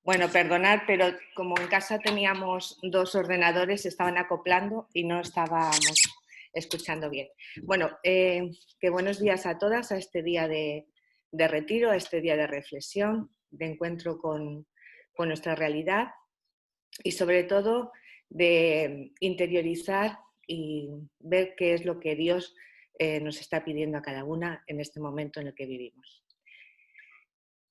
Bueno, perdonad, pero como en casa teníamos dos ordenadores, se estaban acoplando y no estábamos escuchando bien. Bueno, que buenos días a todas a este día de retiro, a este día de reflexión, de encuentro con nuestra realidad y sobre todo de interiorizar y ver qué es lo que Dios nos está pidiendo a cada una en este momento en el que vivimos.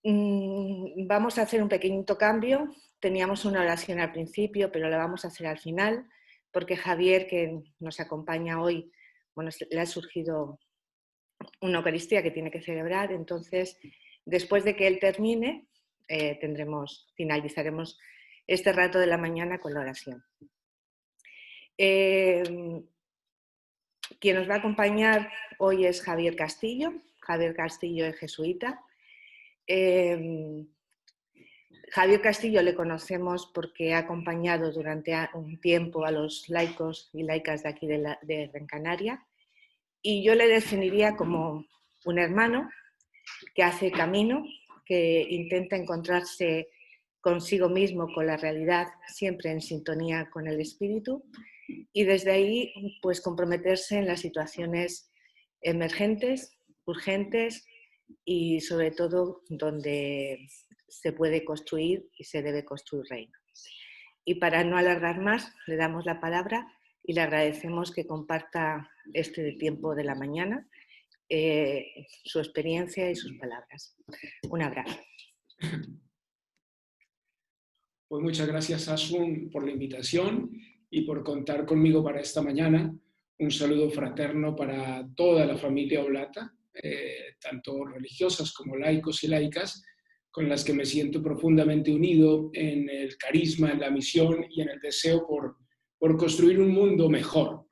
Vamos a hacer un pequeñito cambio. Teníamos una oración al principio, pero la vamos a hacer al final, porque Javier, que nos acompaña hoy, bueno, le ha surgido una Eucaristía que tiene que celebrar. Entonces, después de que él termine, finalizaremos este rato de la mañana con la oración. Quien nos va a acompañar hoy es Javier Castillo. Javier Castillo es jesuita. Javier Castillo le conocemos porque ha acompañado durante un tiempo a los laicos y laicas de aquí de Gran Canaria, y yo le definiría como un hermano que hace camino, que intenta encontrarse consigo mismo, con la realidad, siempre en sintonía con el espíritu, y desde ahí pues comprometerse en las situaciones emergentes, urgentes y sobre todo donde se puede construir y se debe construir reino. Y para no alargar más, le damos la palabra y le agradecemos que comparta este tiempo de la mañana, su experiencia y sus palabras. Un abrazo. Pues muchas gracias, Asun, por la invitación y por contar conmigo para esta mañana. Un saludo fraterno para toda la familia Oblata, tanto religiosas como laicos y laicas, con las que me siento profundamente unido en el carisma, en la misión y en el deseo por construir un mundo mejor.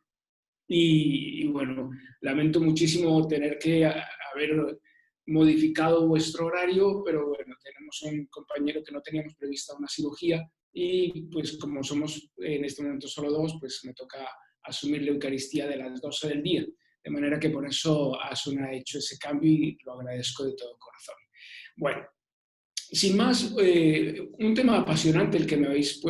Y bueno, lamento muchísimo tener que haber modificado vuestro horario, pero bueno, tenemos un compañero que no teníamos prevista una cirugía y pues como somos en este momento solo dos, pues me toca asumir la Eucaristía de las 12 del día. De manera que por eso Asun ha hecho ese cambio y lo agradezco de todo corazón. Bueno, sin más, un tema apasionante el que me habéis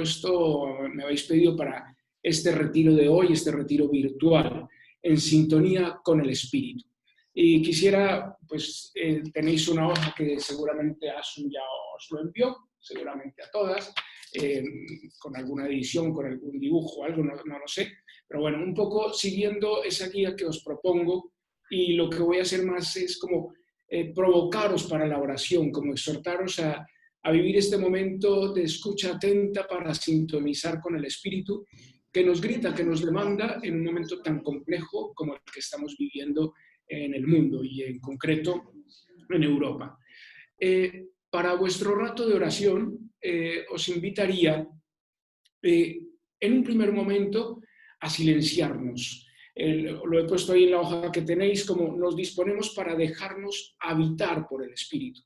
pedido para este retiro de hoy, este retiro virtual, en sintonía con el Espíritu. Y quisiera, pues tenéis una hoja que seguramente Asun ya os lo envió, seguramente a todas, con alguna edición, con algún dibujo, algo, no lo sé. Pero bueno, un poco siguiendo esa guía que os propongo, y lo que voy a hacer más es como provocaros para la oración, como exhortaros a vivir este momento de escucha atenta para sintonizar con el Espíritu, que nos grita, que nos demanda en un momento tan complejo como el que estamos viviendo en el mundo y en concreto en Europa. Para vuestro rato de oración, os invitaría en un primer momento a silenciarnos. Lo he puesto ahí en la hoja que tenéis, como nos disponemos para dejarnos habitar por el Espíritu.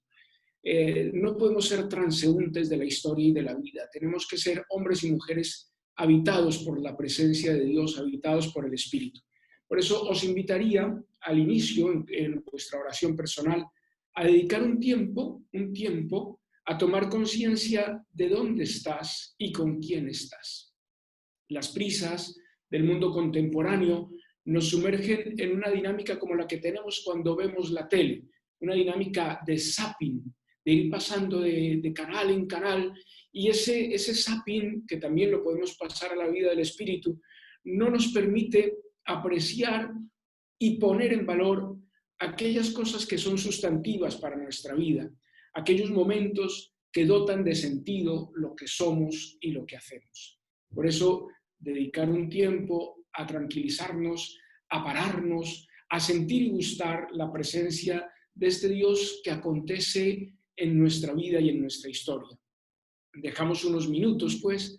No podemos ser transeúntes de la historia y de la vida. Tenemos que ser hombres y mujeres habitados por la presencia de Dios, habitados por el Espíritu. Por eso os invitaría al inicio, en vuestra oración personal, a dedicar un tiempo a tomar conciencia de dónde estás y con quién estás. Las prisas del mundo contemporáneo nos sumergen en una dinámica como la que tenemos cuando vemos la tele, una dinámica de zapping, de ir pasando de canal en canal, y ese zapping, que también lo podemos pasar a la vida del espíritu, no nos permite apreciar y poner en valor aquellas cosas que son sustantivas para nuestra vida, aquellos momentos que dotan de sentido lo que somos y lo que hacemos. Por eso, dedicar un tiempo a tranquilizarnos, a pararnos, a sentir y gustar la presencia de este Dios que acontece en nuestra vida y en nuestra historia. Dejamos unos minutos, pues,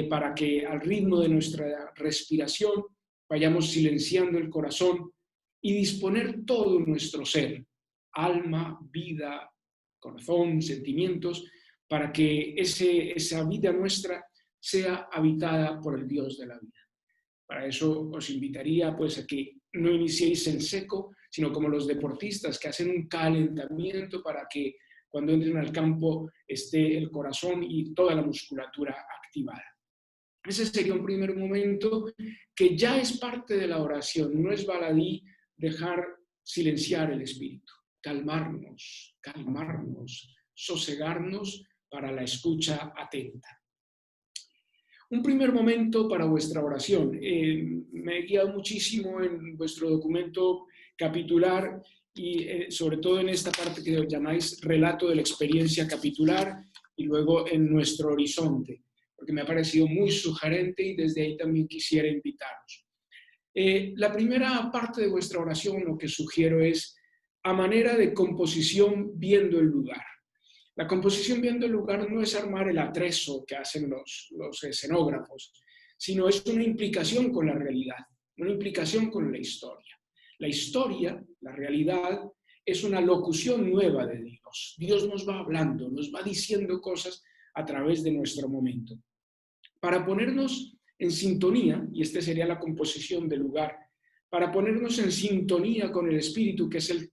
para que al ritmo de nuestra respiración vayamos silenciando el corazón y disponer todo nuestro ser, alma, vida, corazón, sentimientos, para que esa vida nuestra sea habitada por el Dios de la vida. Para eso os invitaría pues a que no iniciéis en seco, sino como los deportistas que hacen un calentamiento para que cuando entren al campo esté el corazón y toda la musculatura activada. Ese sería un primer momento que ya es parte de la oración, no es baladí dejar silenciar el espíritu, calmarnos, sosegarnos para la escucha atenta. Un primer momento para vuestra oración. Me he guiado muchísimo en vuestro documento capitular y sobre todo en esta parte que llamáis relato de la experiencia capitular y luego en nuestro horizonte, porque me ha parecido muy sugerente y desde ahí también quisiera invitaros. La primera parte de vuestra oración lo que sugiero es a manera de composición viendo el lugar. La composición viendo el lugar no es armar el atrezo que hacen los escenógrafos, sino es una implicación con la realidad, una implicación con la historia. La historia, la realidad, es una locución nueva de Dios. Dios nos va hablando, nos va diciendo cosas a través de nuestro momento. Para ponernos en sintonía, y esta sería la composición del lugar, para ponernos en sintonía con el Espíritu, que es el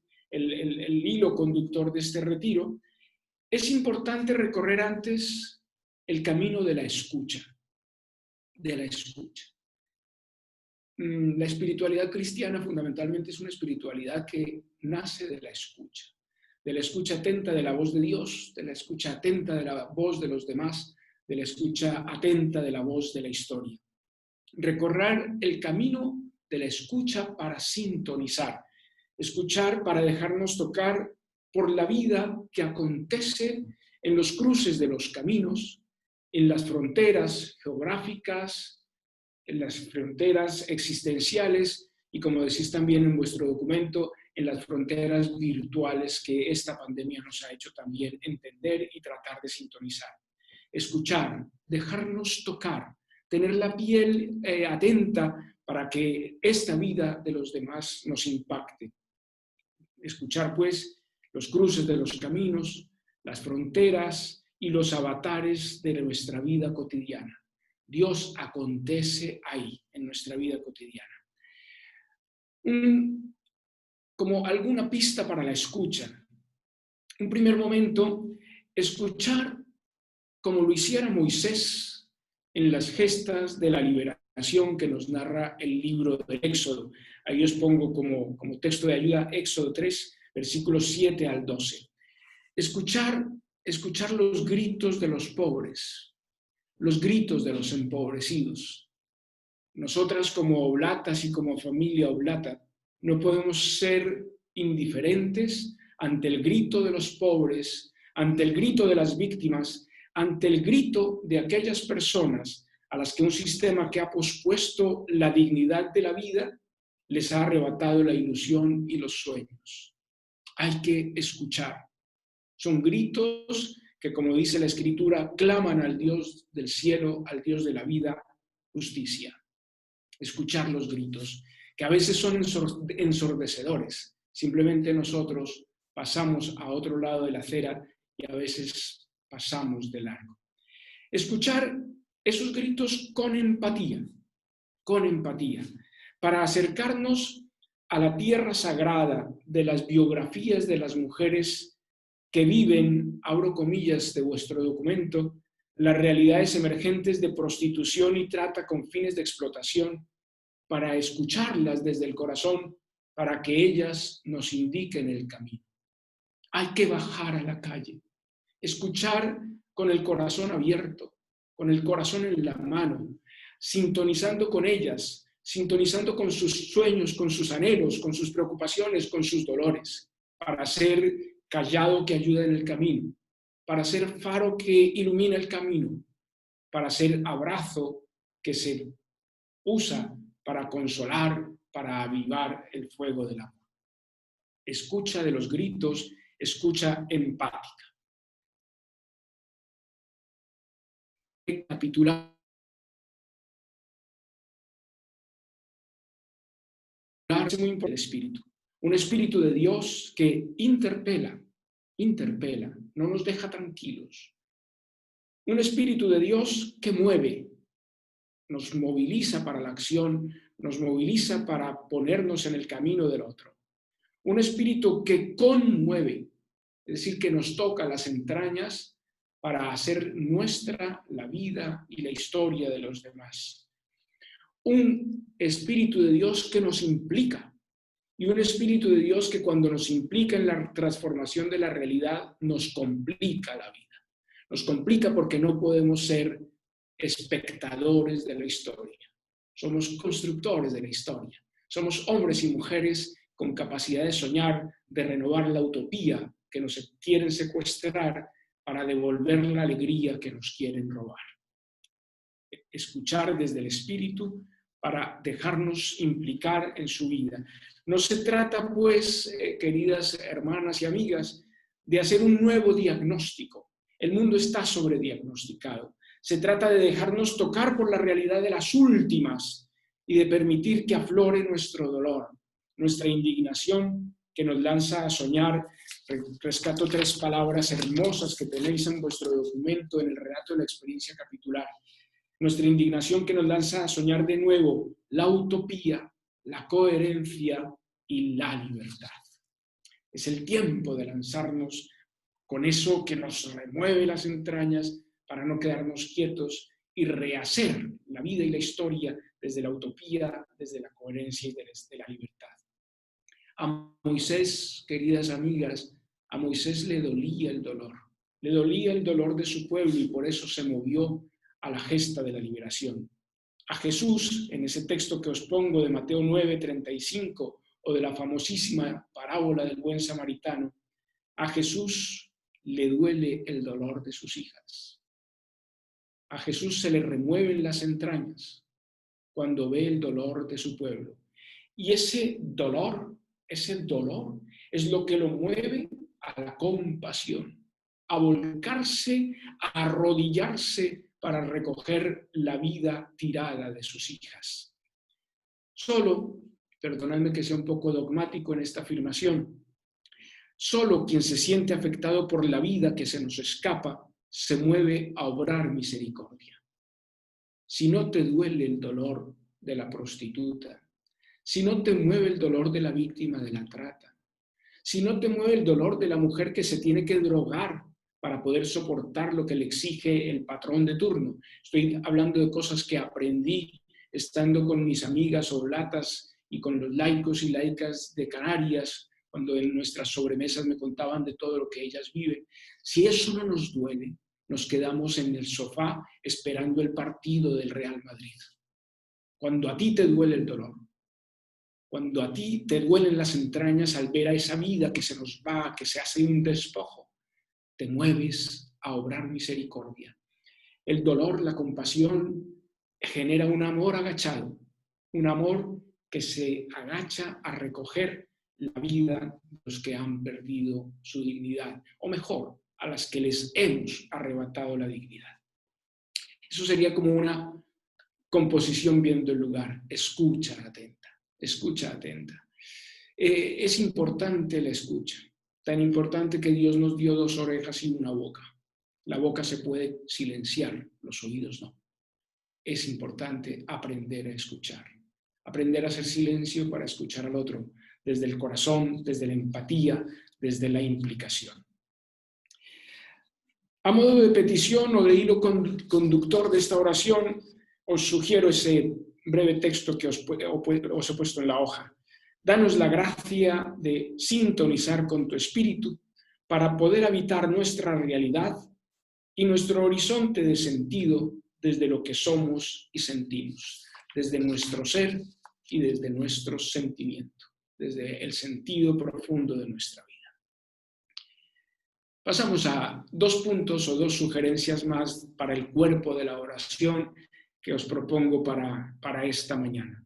hilo conductor de este retiro, es importante recorrer antes el camino de la escucha. La espiritualidad cristiana fundamentalmente es una espiritualidad que nace de la escucha atenta de la voz de Dios, de la escucha atenta de la voz de los demás, de la escucha atenta de la voz de la historia. Recorrer el camino de la escucha para sintonizar, escuchar para dejarnos tocar por la vida que acontece en los cruces de los caminos, en las fronteras geográficas, en las fronteras existenciales y, como decís también en vuestro documento, en las fronteras virtuales que esta pandemia nos ha hecho también entender y tratar de sintonizar. Escuchar, dejarnos tocar, tener la piel atenta para que esta vida de los demás nos impacte. Escuchar, pues, los cruces de los caminos, las fronteras y los avatares de nuestra vida cotidiana. Dios acontece ahí, en nuestra vida cotidiana. Como alguna pista para la escucha. Un primer momento, escuchar como lo hiciera Moisés en las gestas de la liberación que nos narra el libro del Éxodo. Ahí os pongo como texto de ayuda Éxodo 3, versículos 7 al 12. Escuchar los gritos de los pobres, los gritos de los empobrecidos. Nosotras como oblatas y como familia oblata no podemos ser indiferentes ante el grito de los pobres, ante el grito de las víctimas, ante el grito de aquellas personas a las que un sistema que ha pospuesto la dignidad de la vida les ha arrebatado la ilusión y los sueños. Hay que escuchar. Son gritos que, como dice la Escritura, claman al Dios del cielo, al Dios de la vida, justicia. Escuchar los gritos, que a veces son ensordecedores. Simplemente nosotros pasamos a otro lado de la acera y a veces pasamos de largo. Escuchar esos gritos con empatía, para acercarnos a la tierra sagrada de las biografías de las mujeres que viven, abro comillas de vuestro documento, las realidades emergentes de prostitución y trata con fines de explotación, para escucharlas desde el corazón, para que ellas nos indiquen el camino. Hay que bajar a la calle, escuchar con el corazón abierto, con el corazón en la mano, sintonizando con ellas, sintonizando con sus sueños, con sus anhelos, con sus preocupaciones, con sus dolores, para ser callado que ayuda en el camino, para ser faro que ilumina el camino, para ser abrazo que se usa para consolar, para avivar el fuego del amor. Escucha de los gritos, escucha empática. Capitular es muy importante el espíritu. Un espíritu de Dios que interpela, no nos deja tranquilos. Un espíritu de Dios que mueve, nos moviliza para la acción, nos moviliza para ponernos en el camino del otro. Un espíritu que conmueve, Es decir, que nos toca las entrañas para hacer nuestra la vida y la historia de los demás. Un Espíritu de Dios que nos implica, y un Espíritu de Dios que cuando nos implica en la transformación de la realidad nos complica la vida. Nos complica porque no podemos ser espectadores de la historia. Somos constructores de la historia. Somos hombres y mujeres con capacidad de soñar, de renovar la utopía que nos quieren secuestrar para devolver la alegría que nos quieren robar. Escuchar desde el Espíritu para dejarnos implicar en su vida. No se trata, pues, queridas hermanas y amigas, de hacer un nuevo diagnóstico. El mundo está sobrediagnosticado. Se trata de dejarnos tocar por la realidad de las últimas y de permitir que aflore nuestro dolor, nuestra indignación que nos lanza a soñar. Rescato 3 palabras hermosas que tenéis en vuestro documento en el relato de la experiencia capitular. Nuestra indignación que nos lanza a soñar de nuevo la utopía, la coherencia y la libertad. Es el tiempo de lanzarnos con eso que nos remueve las entrañas para no quedarnos quietos y rehacer la vida y la historia desde la utopía, desde la coherencia y desde la libertad. A Moisés, queridas amigas, a Moisés le dolía el dolor. Le dolía el dolor de su pueblo y por eso se movió a la gesta de la liberación. A Jesús, en ese texto que os pongo de Mateo 9:35 o de la famosísima parábola del buen samaritano, a Jesús le duele el dolor de sus hijas. A Jesús se le remueven las entrañas cuando ve el dolor de su pueblo. Y ese dolor es lo que lo mueve a la compasión, a volcarse, a arrodillarse para recoger la vida tirada de sus hijas. Solo, perdonadme que sea un poco dogmático en esta afirmación, solo quien se siente afectado por la vida que se nos escapa se mueve a obrar misericordia. Si no te duele el dolor de la prostituta, si no te mueve el dolor de la víctima de la trata, si no te mueve el dolor de la mujer que se tiene que drogar para poder soportar lo que le exige el patrón de turno. Estoy hablando de cosas que aprendí estando con mis amigas oblatas y con los laicos y laicas de Canarias, cuando en nuestras sobremesas me contaban de todo lo que ellas viven. Si eso no nos duele, nos quedamos en el sofá esperando el partido del Real Madrid. Cuando a ti te duele el dolor, cuando a ti te duelen las entrañas al ver a esa vida que se nos va, que se hace un despojo, te mueves a obrar misericordia. El dolor, la compasión, genera un amor agachado, un amor que se agacha a recoger la vida de los que han perdido su dignidad, o mejor, a las que les hemos arrebatado la dignidad. Eso sería como una composición viendo el lugar. Escucha atenta, escucha atenta. Es importante la escucha, tan importante que Dios nos dio 2 orejas y una boca. La boca se puede silenciar, los oídos no. Es importante aprender a escuchar, aprender a hacer silencio para escuchar al otro, desde el corazón, desde la empatía, desde la implicación. A modo de petición o de hilo conductor de esta oración, os sugiero ese breve texto que os he puesto en la hoja. Danos la gracia de sintonizar con tu espíritu para poder habitar nuestra realidad y nuestro horizonte de sentido desde lo que somos y sentimos, desde nuestro ser y desde nuestro sentimiento, desde el sentido profundo de nuestra vida. Pasamos a 2 puntos o 2 sugerencias más para el cuerpo de la oración que os propongo para esta mañana.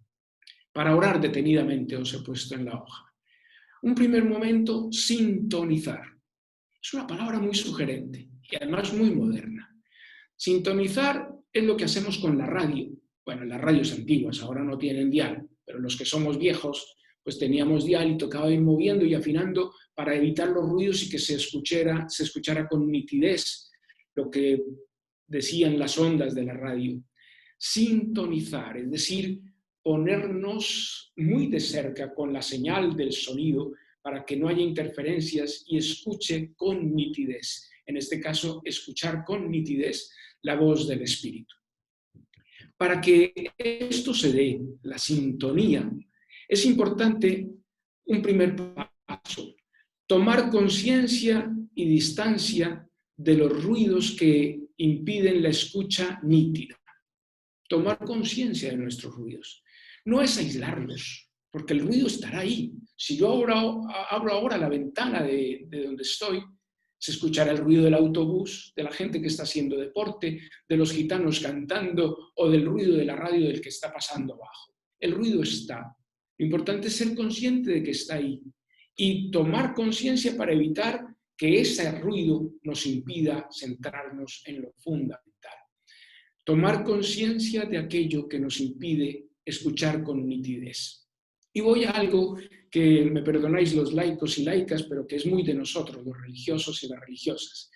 Para orar detenidamente os he puesto en la hoja. Un primer momento, sintonizar. Es una palabra muy sugerente y además muy moderna. Sintonizar es lo que hacemos con la radio. Bueno, las radios antiguas ahora no tienen dial, pero los que somos viejos pues teníamos dial y tocaba ir moviendo y afinando para evitar los ruidos y que se escuchara con nitidez lo que decían las ondas de la radio. Sintonizar, es decir, ponernos muy de cerca con la señal del sonido para que no haya interferencias y escuche con nitidez. En este caso, escuchar con nitidez la voz del Espíritu. Para que esto se dé, la sintonía, es importante un primer paso, tomar conciencia y distancia de los ruidos que impiden la escucha nítida. Tomar conciencia de nuestros ruidos. No es aislarlos, porque el ruido estará ahí. Si yo abro ahora la ventana de donde estoy, se escuchará el ruido del autobús, de la gente que está haciendo deporte, de los gitanos cantando o del ruido de la radio del que está pasando abajo. El ruido está. Lo importante es ser consciente de que está ahí y tomar conciencia para evitar que ese ruido nos impida centrarnos en lo fundamental. Tomar conciencia de aquello que nos impide escuchar con nitidez. Y voy a algo que me perdonáis los laicos y laicas, pero que es muy de nosotros, los religiosos y las religiosas.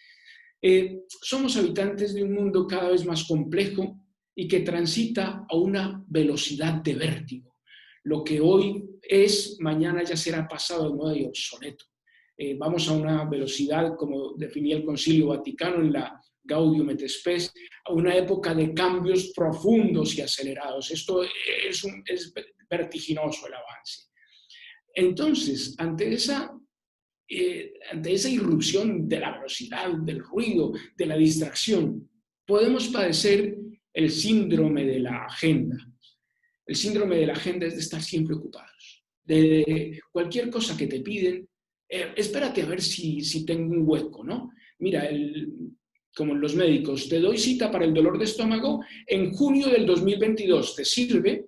Somos habitantes de un mundo cada vez más complejo y que transita a una velocidad de vértigo. Lo que hoy es, mañana ya será pasado de moda y obsoleto. Vamos a una velocidad, como definía el Concilio Vaticano en la Gaudium et Spes, a una época de cambios profundos y acelerados. Esto es vertiginoso el avance. Entonces, ante esa irrupción de la velocidad, del ruido, de la distracción, podemos padecer el síndrome de la agenda. El síndrome de la agenda es de estar siempre ocupados. De cualquier cosa que te piden, espérate a ver si tengo un hueco, ¿no? Mira, como en los médicos, te doy cita para el dolor de estómago en junio del 2022, ¿te sirve?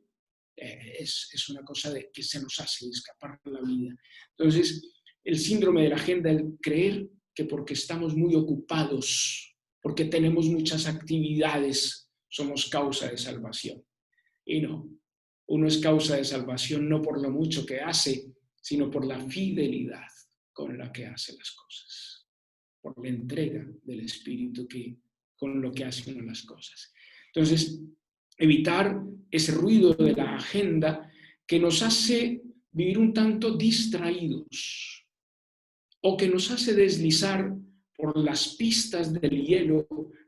Es una cosa que se nos hace escapar la vida. Entonces, el síndrome de la agenda, el creer que porque estamos muy ocupados, porque tenemos muchas actividades, somos causa de salvación. Y no, uno es causa de salvación no por lo mucho que hace, sino por la fidelidad con la que hace las cosas, por la entrega del Espíritu con lo que hace uno las cosas. Entonces, evitar ese ruido de la agenda que nos hace vivir un tanto distraídos o que nos hace deslizar por las pistas del hielo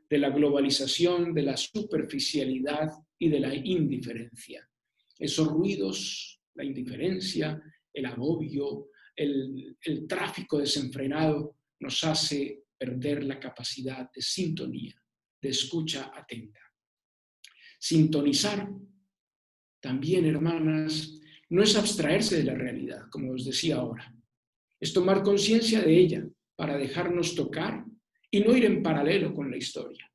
de la globalización, de la superficialidad y de la indiferencia. Esos ruidos, la indiferencia, el agobio, el tráfico desenfrenado nos hace perder la capacidad de sintonía, de escucha atenta. Sintonizar también, hermanas, no es abstraerse de la realidad, como os decía ahora. Es tomar conciencia de ella para dejarnos tocar y no ir en paralelo con la historia.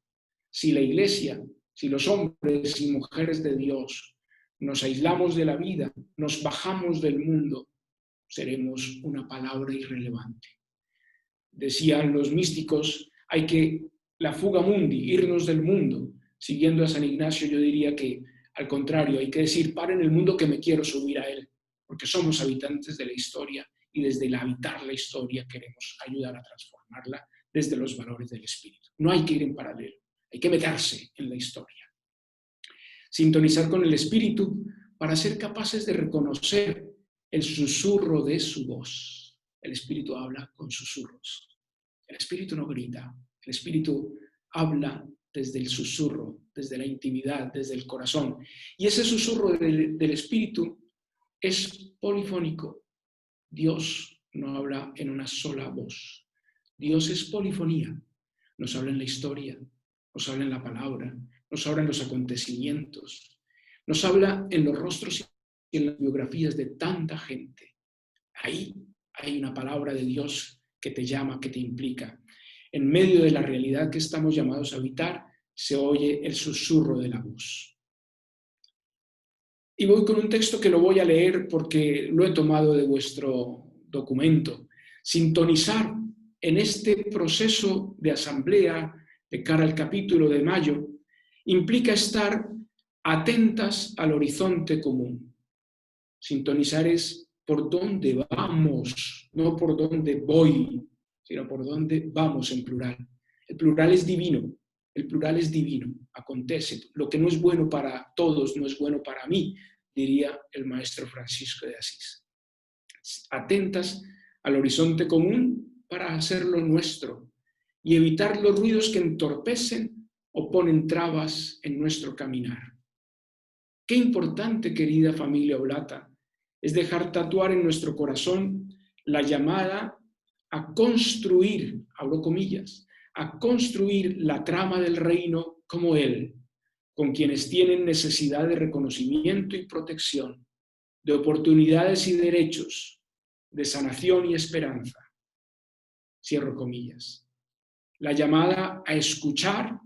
Si la Iglesia, si los hombres y mujeres de Dios nos aislamos de la vida, nos bajamos del mundo, seremos una palabra irrelevante. Decían los místicos, hay que la fuga mundi, irnos del mundo. Siguiendo a San Ignacio, yo diría que, al contrario, hay que decir, para en el mundo que me quiero subir a él, porque somos habitantes de la historia y desde el habitar la historia queremos ayudar a transformarla desde los valores del Espíritu. No hay que ir en paralelo, hay que meterse en la historia. Sintonizar con el Espíritu para ser capaces de reconocer el susurro de su voz. El Espíritu habla con susurros. El Espíritu no grita, el Espíritu habla desde el susurro, desde la intimidad, desde el corazón. Y ese susurro del Espíritu es polifónico. Dios no habla en una sola voz. Dios es polifonía. Nos habla en la historia, nos habla en la palabra, nos habla en los acontecimientos, nos habla en los rostros y en las biografías de tanta gente. Ahí hay una palabra de Dios que te llama, que te implica. En medio de la realidad que estamos llamados a habitar, se oye el susurro de la voz. Y voy con un texto que lo voy a leer porque lo he tomado de vuestro documento. Sintonizar en este proceso de asamblea de cara al capítulo de mayo implica estar atentas al horizonte común. Sintonizar es por dónde vamos, no por dónde voy, sino por dónde vamos en plural. El plural es divino, acontece. Lo que no es bueno para todos no es bueno para mí, diría el maestro Francisco de Asís. Atentas al horizonte común para hacerlo nuestro y evitar los ruidos que entorpecen o ponen trabas en nuestro caminar. Qué importante, querida familia Oblata, es dejar tatuar en nuestro corazón la llamada a construir, abro comillas, a construir la trama del reino como Él, con quienes tienen necesidad de reconocimiento y protección, de oportunidades y derechos, de sanación y esperanza. Cierro comillas. La llamada a escuchar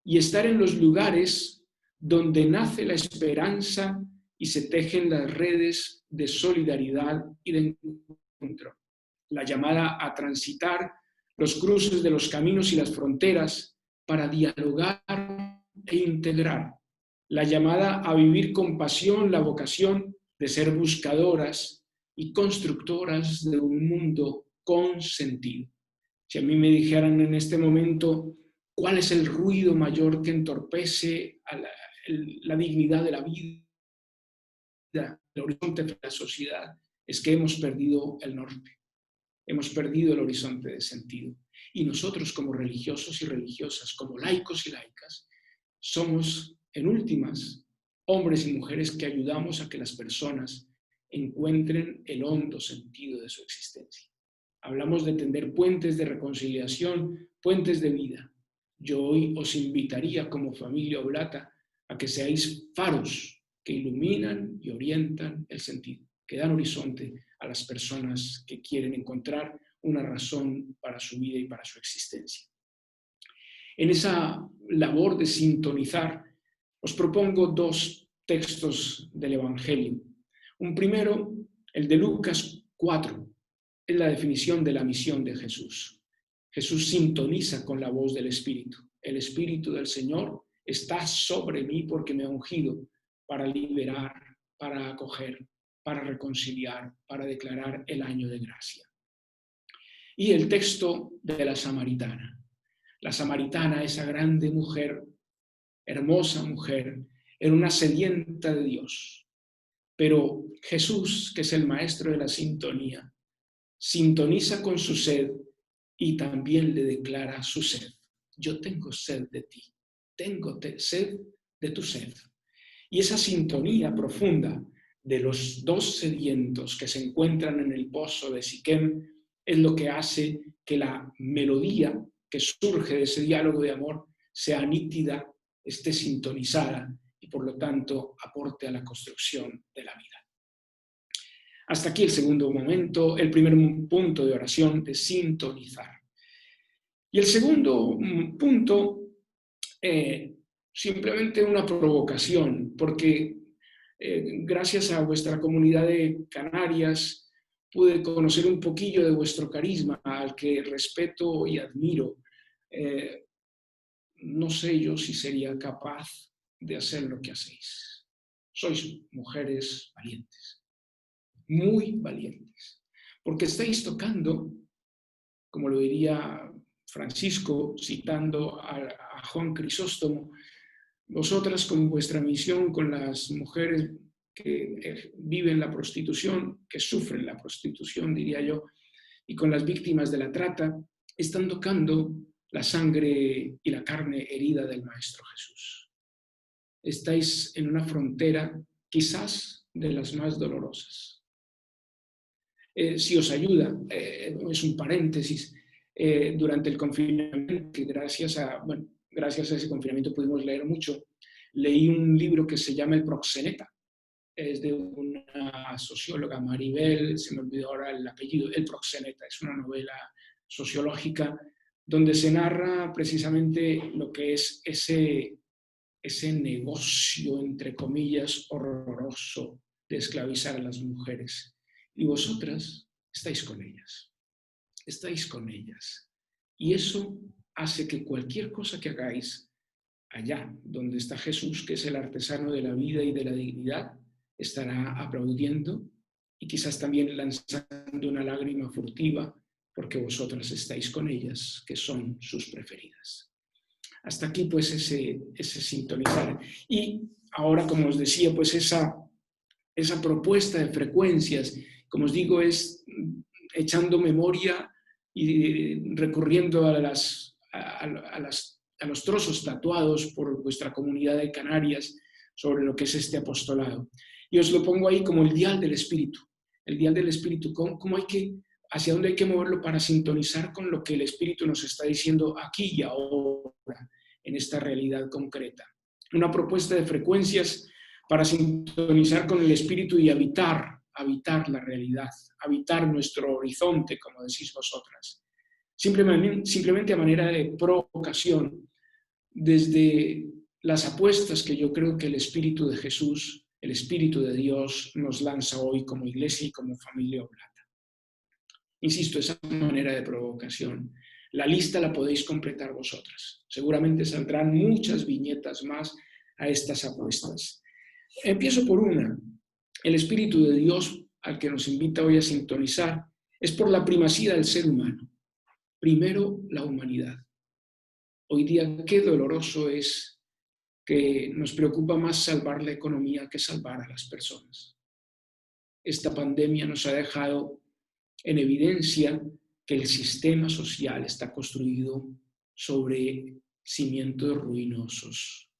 y estar en los lugares donde nace la esperanza y se tejen las redes de solidaridad y de encuentro. La llamada a transitar los cruces de los caminos y las fronteras para dialogar e integrar. La llamada a vivir con pasión la vocación de ser buscadoras y constructoras de un mundo con sentido. Si a mí me dijeran en este momento cuál es el ruido mayor que entorpece a la dignidad de la vida, el horizonte de la sociedad, es que hemos perdido el norte, hemos perdido el horizonte de sentido. Y nosotros como religiosos y religiosas, como laicos y laicas, somos, en últimas, hombres y mujeres que ayudamos a que las personas encuentren el hondo sentido de su existencia. Hablamos de tender puentes de reconciliación, puentes de vida. Yo hoy os invitaría como familia Oblata a que seáis faros que iluminan y orientan el sentido, que dan horizonte a las personas que quieren encontrar una razón para su vida y para su existencia. En esa labor de sintonizar, os propongo dos textos del Evangelio. Un primero, el de Lucas 4, es la definición de la misión de Jesús. Jesús sintoniza con la voz del Espíritu. El Espíritu del Señor está sobre mí porque me ha ungido para liberar, para acoger, para reconciliar, para declarar el año de gracia. Y el texto de la samaritana. La samaritana, esa grande mujer, hermosa mujer, era una sedienta de Dios. Pero Jesús, que es el maestro de la sintonía, sintoniza con su sed y también le declara su sed. Yo tengo sed de ti, tengo sed de tu sed. Y esa sintonía profunda de los dos sedientos que se encuentran en el pozo de Siquem es lo que hace que la melodía que surge de ese diálogo de amor sea nítida, esté sintonizada y por lo tanto aporte a la construcción de la vida. Hasta aquí el segundo momento, el primer punto de oración de sintonizar. Y el segundo punto, simplemente una provocación, porque gracias a vuestra comunidad de Canarias pude conocer un poquillo de vuestro carisma, al que respeto y admiro. No sé yo si sería capaz de hacer lo que hacéis. Sois mujeres valientes, muy valientes, porque estáis tocando, como lo diría Francisco, citando a Juan Crisóstomo, vosotras con vuestra misión con las mujeres que viven la prostitución, que sufren la prostitución, diría yo, y con las víctimas de la trata, están tocando la sangre y la carne herida del Maestro Jesús. Estáis en una frontera quizás de las más dolorosas. Si os ayuda, es un paréntesis, durante el confinamiento, que gracias a ese confinamiento pudimos leer mucho, leí un libro que se llama El Proxeneta, es de una socióloga, Maribel, se me olvidó ahora el apellido, El Proxeneta, es una novela sociológica donde se narra precisamente lo que es ese negocio, entre comillas, horroroso de esclavizar a las mujeres. Y vosotras estáis con ellas. Estáis con ellas. Y eso hace que cualquier cosa que hagáis allá donde está Jesús, que es el artesano de la vida y de la dignidad, estará aplaudiendo y quizás también lanzando una lágrima furtiva porque vosotras estáis con ellas, que son sus preferidas. Hasta aquí pues ese sintonizar. Y ahora, como os decía, pues esa propuesta de frecuencias, como os digo, es echando memoria y recurriendo a los trozos tatuados por vuestra comunidad de Canarias sobre lo que es este apostolado. Y os lo pongo ahí como el dial del Espíritu. El dial del Espíritu, hacia dónde hay que moverlo para sintonizar con lo que el Espíritu nos está diciendo aquí y ahora, en esta realidad concreta. Una propuesta de frecuencias para sintonizar con el Espíritu y habitar la realidad, habitar nuestro horizonte, como decís vosotras. Simplemente a manera de provocación, desde las apuestas que yo creo que el Espíritu de Jesús, el Espíritu de Dios nos lanza hoy como iglesia y como familia Oblata. Insisto, esa manera de provocación. La lista la podéis completar vosotras. Seguramente saldrán muchas viñetas más a estas apuestas. Empiezo por una. El Espíritu de Dios al que nos invita hoy a sintonizar es por la primacía del ser humano. Primero, la humanidad. Hoy día, qué doloroso es que nos preocupa más salvar la economía que salvar a las personas. Esta pandemia nos ha dejado en evidencia que el sistema social está construido sobre cimientos ruinosos.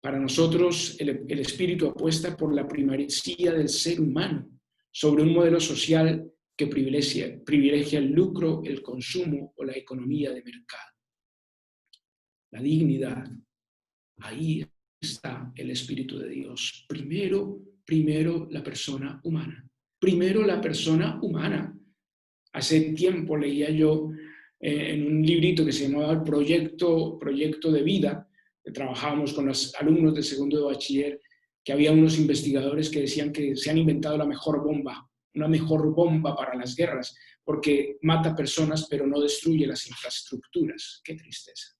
Para nosotros, el Espíritu apuesta por la primacía del ser humano sobre un modelo social que privilegia el lucro, el consumo o la economía de mercado. La dignidad, ahí está el Espíritu de Dios. Primero la persona humana. Primero la persona humana. Hace tiempo leía yo en un librito que se llamaba el Proyecto de Vida, que trabajábamos con los alumnos de segundo de bachiller, que había unos investigadores que decían que se han inventado la mejor bomba, una mejor bomba para las guerras, porque mata personas pero no destruye las infraestructuras. Qué tristeza.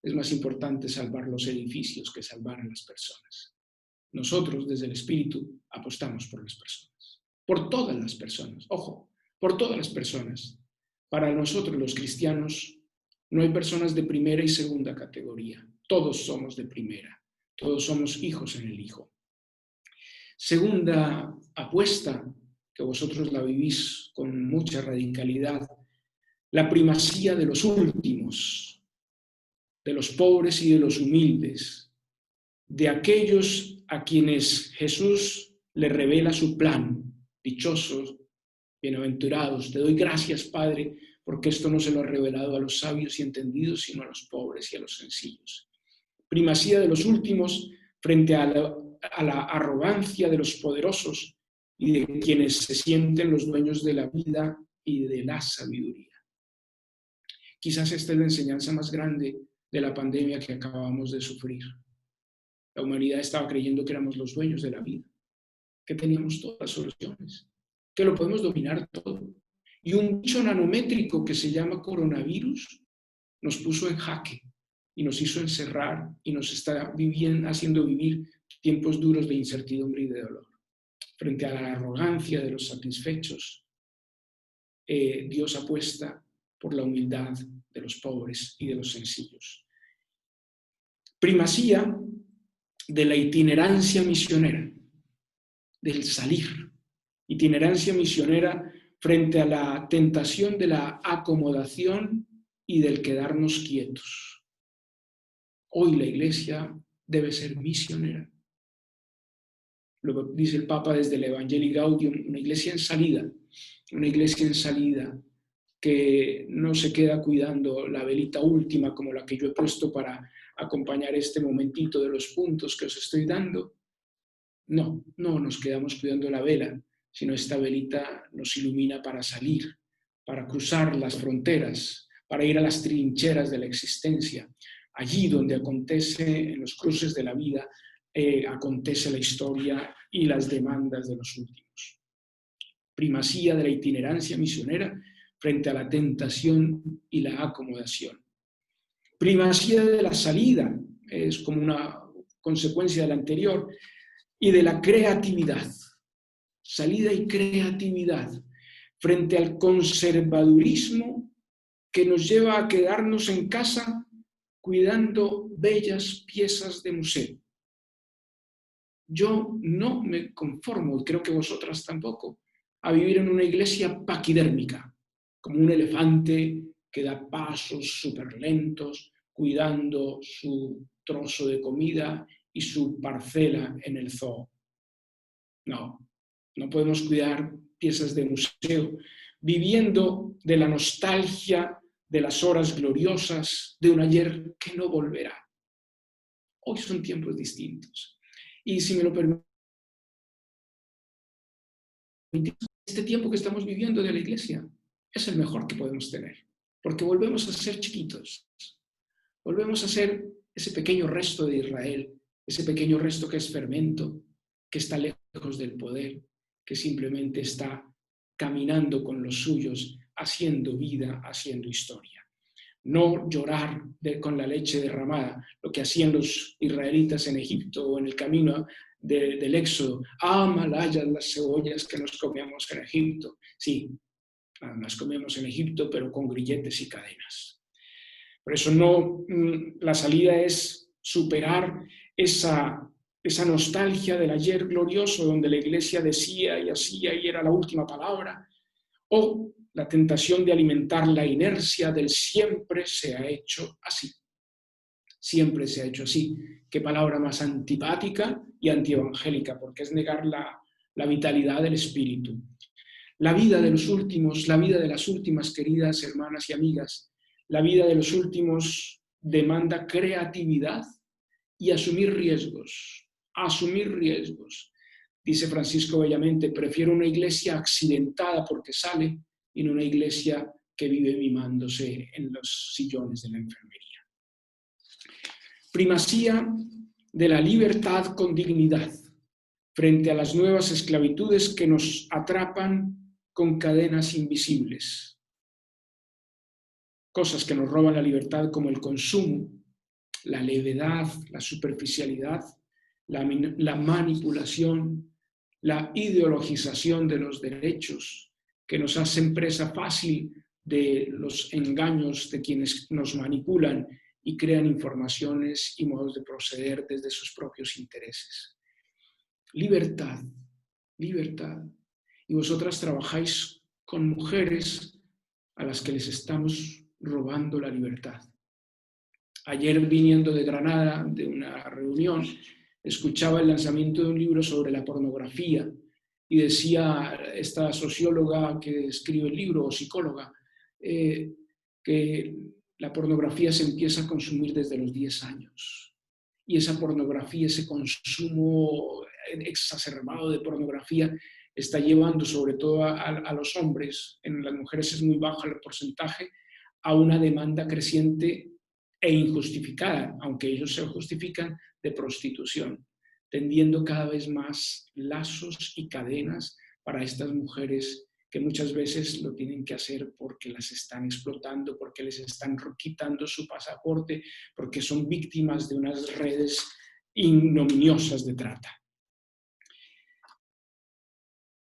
Es más importante salvar los edificios que salvar a las personas. Nosotros, desde el Espíritu, apostamos por las personas. Por todas las personas. Ojo, por todas las personas. Para nosotros, los cristianos, no hay personas de primera y segunda categoría. Todos somos de primera. Todos somos hijos en el Hijo. Segunda apuesta, que vosotros la vivís con mucha radicalidad, la primacía de los últimos, de los pobres y de los humildes, de aquellos a quienes Jesús le revela su plan. Dichosos, bienaventurados, te doy gracias, Padre, porque esto no se lo ha revelado a los sabios y entendidos, sino a los pobres y a los sencillos. Primacía de los últimos frente a la arrogancia de los poderosos y de quienes se sienten los dueños de la vida y de la sabiduría. Quizás esta es la enseñanza más grande de la pandemia que acabamos de sufrir. La humanidad estaba creyendo que éramos los dueños de la vida, que teníamos todas las soluciones, que lo podemos dominar todo. Y un bicho nanométrico que se llama coronavirus nos puso en jaque y nos hizo encerrar y nos está haciendo vivir tiempos duros de incertidumbre y de dolor. Frente a la arrogancia de los satisfechos, Dios apuesta por la humildad de los pobres y de los sencillos. Primacía de la itinerancia misionera, del salir. Itinerancia misionera frente a la tentación de la acomodación y del quedarnos quietos. Hoy la Iglesia debe ser misionera. Lo dice el Papa desde el Evangelii Gaudium, una iglesia en salida que no se queda cuidando la velita última como la que yo he puesto para acompañar este momentito de los puntos que os estoy dando. No nos quedamos cuidando la vela, sino esta velita nos ilumina para salir, para cruzar las fronteras, para ir a las trincheras de la existencia, allí donde acontece, en los cruces de la vida, acontece la historia y las demandas de los últimos. Primacía de la itinerancia misionera frente a la tentación y la acomodación. Primacía de la salida, es como una consecuencia de la anterior, y de la creatividad. Salida y creatividad frente al conservadurismo que nos lleva a quedarnos en casa cuidando bellas piezas de museo. Yo no me conformo, creo que vosotras tampoco, a vivir en una iglesia paquidérmica, como un elefante que da pasos súper lentos, cuidando su trozo de comida y su parcela en el zoo. No, no podemos cuidar piezas de museo, viviendo de la nostalgia de las horas gloriosas de un ayer que no volverá. Hoy son tiempos distintos. Y si me lo permite, este tiempo que estamos viviendo de la iglesia es el mejor que podemos tener, porque volvemos a ser chiquitos, volvemos a ser ese pequeño resto de Israel, ese pequeño resto que es fermento, que está lejos del poder, que simplemente está caminando con los suyos, haciendo vida, haciendo historia. No llorar con la leche derramada, lo que hacían los israelitas en Egipto o en el camino del Éxodo. Malayas las cebollas que nos comíamos en Egipto. Sí, las comíamos en Egipto, pero con grilletes y cadenas. Por eso la salida es superar esa nostalgia del ayer glorioso donde la iglesia decía y hacía y era la última palabra, o la tentación de alimentar la inercia del siempre se ha hecho así. Siempre se ha hecho así. Qué palabra más antipática y antievangélica, porque es negar la vitalidad del espíritu. La vida de los últimos, la vida de las últimas, queridas hermanas y amigas, la vida de los últimos demanda creatividad y asumir riesgos. Asumir riesgos. Dice Francisco bellamente, prefiero una iglesia accidentada porque sale y no una iglesia que vive mimándose en los sillones de la enfermería. Primacía de la libertad con dignidad frente a las nuevas esclavitudes que nos atrapan con cadenas invisibles. Cosas que nos roban la libertad como el consumo, la levedad, la superficialidad, la manipulación, la ideologización de los derechos, que nos hacen presa fácil de los engaños de quienes nos manipulan y crean informaciones y modos de proceder desde sus propios intereses. Libertad, libertad. Y vosotras trabajáis con mujeres a las que les estamos robando la libertad. Ayer, viniendo de Granada, de una reunión, escuchaba el lanzamiento de un libro sobre la pornografía y decía esta socióloga que escribe el libro, o psicóloga, que la pornografía se empieza a consumir desde los 10 años. Y esa pornografía, ese consumo exacerbado de pornografía, está llevando sobre todo a los hombres, en las mujeres es muy bajo el porcentaje, a una demanda creciente e injustificada, aunque ellos se justifican, de prostitución, tendiendo cada vez más lazos y cadenas para estas mujeres que muchas veces lo tienen que hacer porque las están explotando, porque les están quitando su pasaporte, porque son víctimas de unas redes ignominiosas de trata.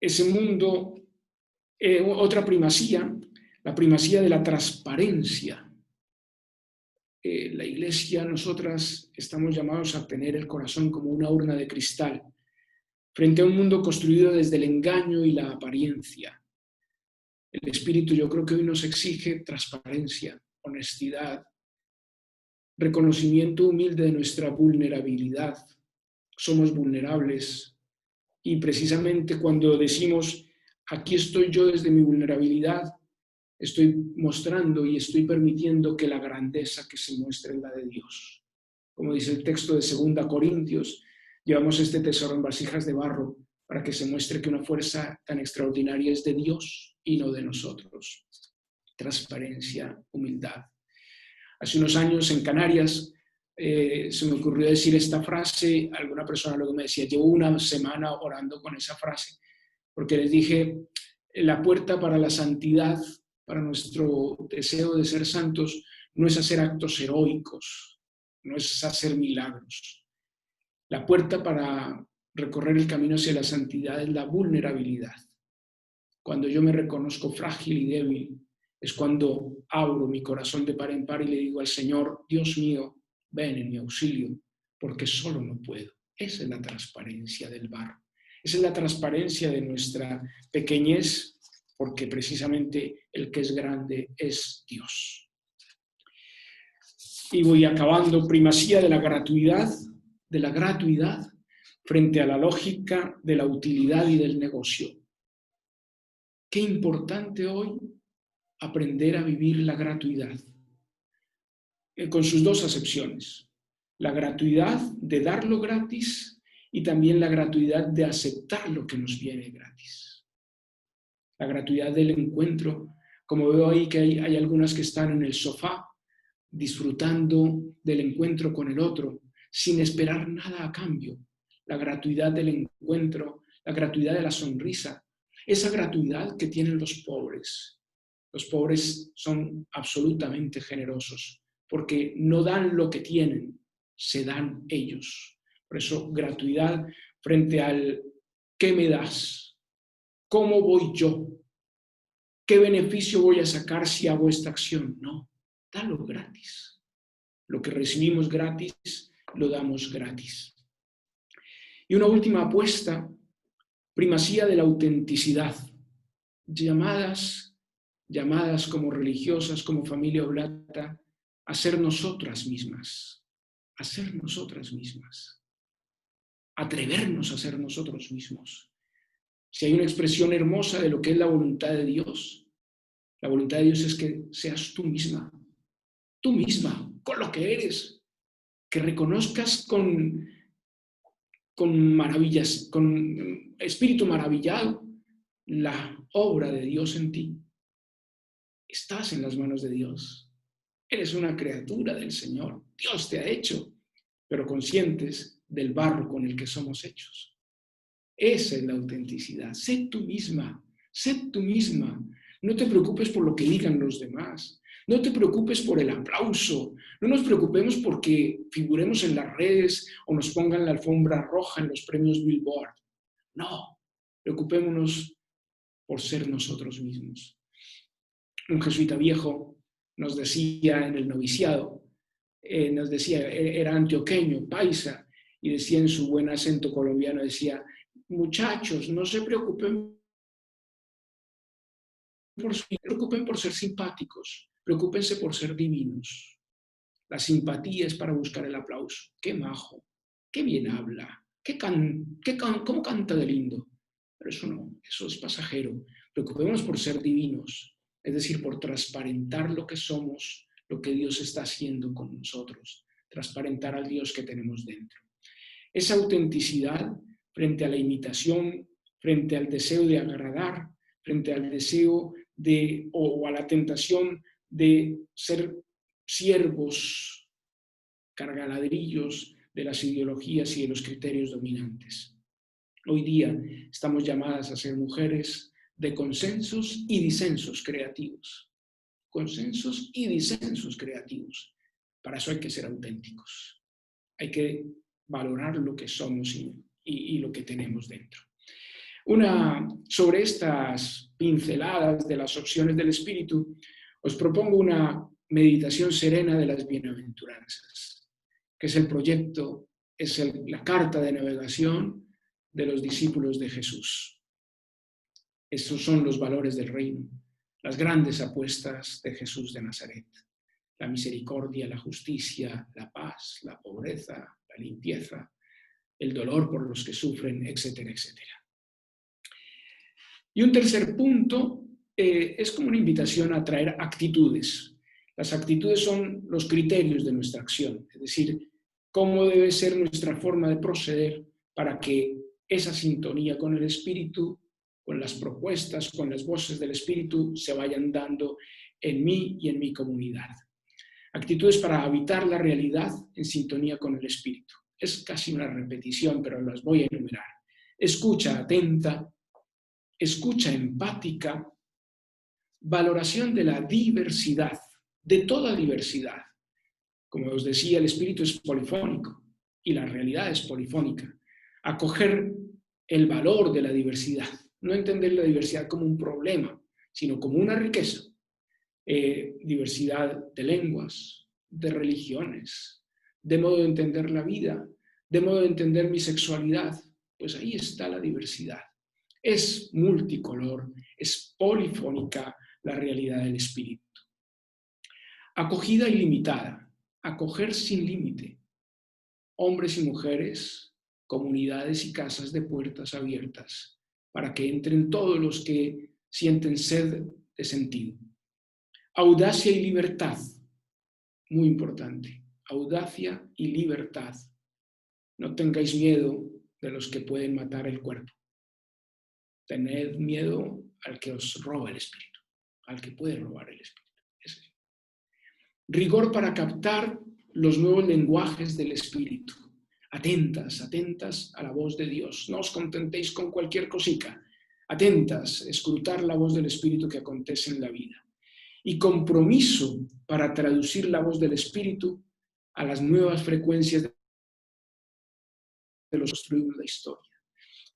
Ese mundo, otra primacía, la primacía de la transparencia. La iglesia, nosotras estamos llamados a tener el corazón como una urna de cristal, frente a un mundo construido desde el engaño y la apariencia. El Espíritu, yo creo que hoy nos exige transparencia, honestidad, reconocimiento humilde de nuestra vulnerabilidad. Somos vulnerables y precisamente cuando decimos, aquí estoy yo desde mi vulnerabilidad, estoy mostrando y estoy permitiendo que la grandeza que se muestre es la de Dios. Como dice el texto de 2 Corintios, llevamos este tesoro en vasijas de barro para que se muestre que una fuerza tan extraordinaria es de Dios y no de nosotros. Transparencia, humildad. Hace unos años en Canarias se me ocurrió decir esta frase, alguna persona luego me decía, llevo una semana orando con esa frase, porque les dije, la puerta para la santidad, para nuestro deseo de ser santos, no es hacer actos heroicos, no es hacer milagros. La puerta para recorrer el camino hacia la santidad es la vulnerabilidad. Cuando yo me reconozco frágil y débil, es cuando abro mi corazón de par en par y le digo al Señor, Dios mío, ven en mi auxilio, porque solo no puedo. Esa es la transparencia del barro. Esa es la transparencia de nuestra pequeñez, porque precisamente el que es grande es Dios. Y voy acabando. Primacía de la gratuidad frente a la lógica de la utilidad y del negocio. Qué importante hoy aprender a vivir la gratuidad, con sus dos acepciones. La gratuidad de darlo gratis y también la gratuidad de aceptar lo que nos viene gratis. La gratuidad del encuentro, como veo ahí que hay algunas que están en el sofá disfrutando del encuentro con el otro, sin esperar nada a cambio. La gratuidad del encuentro, la gratuidad de la sonrisa, esa gratuidad que tienen los pobres. Los pobres son absolutamente generosos, porque no dan lo que tienen, se dan ellos. Por eso, gratuidad frente al ¿qué me das? ¿Cómo voy yo? ¿Qué beneficio voy a sacar si hago esta acción? No, dalo gratis. Lo que recibimos gratis, lo damos gratis. Y una última apuesta, primacía de la autenticidad. Llamadas como religiosas, como familia oblata, a ser nosotras mismas. A ser nosotras mismas. Atrevernos a ser nosotros mismos. Si hay una expresión hermosa de lo que es la voluntad de Dios, la voluntad de Dios es que seas tú misma, con lo que eres, que reconozcas con maravillas, con espíritu maravillado, la obra de Dios en ti. Estás en las manos de Dios. Eres una criatura del Señor. Dios te ha hecho, pero conscientes del barro con el que somos hechos. Esa es la autenticidad. Sé tú misma, sé tú misma. No te preocupes por lo que digan los demás. No te preocupes por el aplauso. No nos preocupemos porque figuremos en las redes o nos pongan la alfombra roja en los premios Billboard. No, preocupémonos por ser nosotros mismos. Un jesuita viejo nos decía en el noviciado, era antioqueño, paisa, y decía en su buen acento colombiano, decía, muchachos, no se preocupen por ser simpáticos, preocúpense por ser divinos. La simpatía es para buscar el aplauso. Qué majo, qué bien habla, cómo canta de lindo. Pero eso no, eso es pasajero. Preocupémonos por ser divinos, es decir, por transparentar lo que somos, lo que Dios está haciendo con nosotros, transparentar al Dios que tenemos dentro. Esa autenticidad frente a la imitación, frente al deseo de agradar, frente al deseo o a la tentación de ser siervos, cargaladrillos de las ideologías y de los criterios dominantes. Hoy día estamos llamadas a ser mujeres de consensos y disensos creativos. Consensos y disensos creativos. Para eso hay que ser auténticos. Hay que valorar lo que somos y lo que tenemos dentro. Sobre estas pinceladas de las opciones del espíritu, os propongo una meditación serena de las bienaventuranzas, que es el proyecto, la carta de navegación de los discípulos de Jesús. Estos son los valores del reino, las grandes apuestas de Jesús de Nazaret. La misericordia, la justicia, la paz, la pobreza, la limpieza, el dolor por los que sufren, etcétera, etcétera. Y un tercer punto es como una invitación a traer actitudes. Las actitudes son los criterios de nuestra acción, es decir, cómo debe ser nuestra forma de proceder para que esa sintonía con el Espíritu, con las propuestas, con las voces del Espíritu se vayan dando en mí y en mi comunidad. Actitudes para habitar la realidad en sintonía con el Espíritu. Es casi una repetición, pero las voy a enumerar. Escucha atenta, escucha empática, valoración de la diversidad, de toda diversidad. Como os decía, el espíritu es polifónico y la realidad es polifónica. Acoger el valor de la diversidad, no entender la diversidad como un problema, sino como una riqueza. Diversidad de lenguas, de religiones, de modo de entender la vida, de modo de entender mi sexualidad, pues ahí está la diversidad. Es multicolor, es polifónica la realidad del espíritu. Acogida ilimitada, acoger sin límite. Hombres y mujeres, comunidades y casas de puertas abiertas, para que entren todos los que sienten sed de sentido. Audacia y libertad, muy importante. Audacia y libertad. No tengáis miedo de los que pueden matar el cuerpo. Tened miedo al que os roba el espíritu, al que puede robar el espíritu. Ese. Rigor para captar los nuevos lenguajes del espíritu. Atentas, atentas a la voz de Dios. No os contentéis con cualquier cosica. Atentas, escrutar la voz del espíritu que acontece en la vida. Y compromiso para traducir la voz del espíritu a las nuevas frecuencias de los construimos la historia.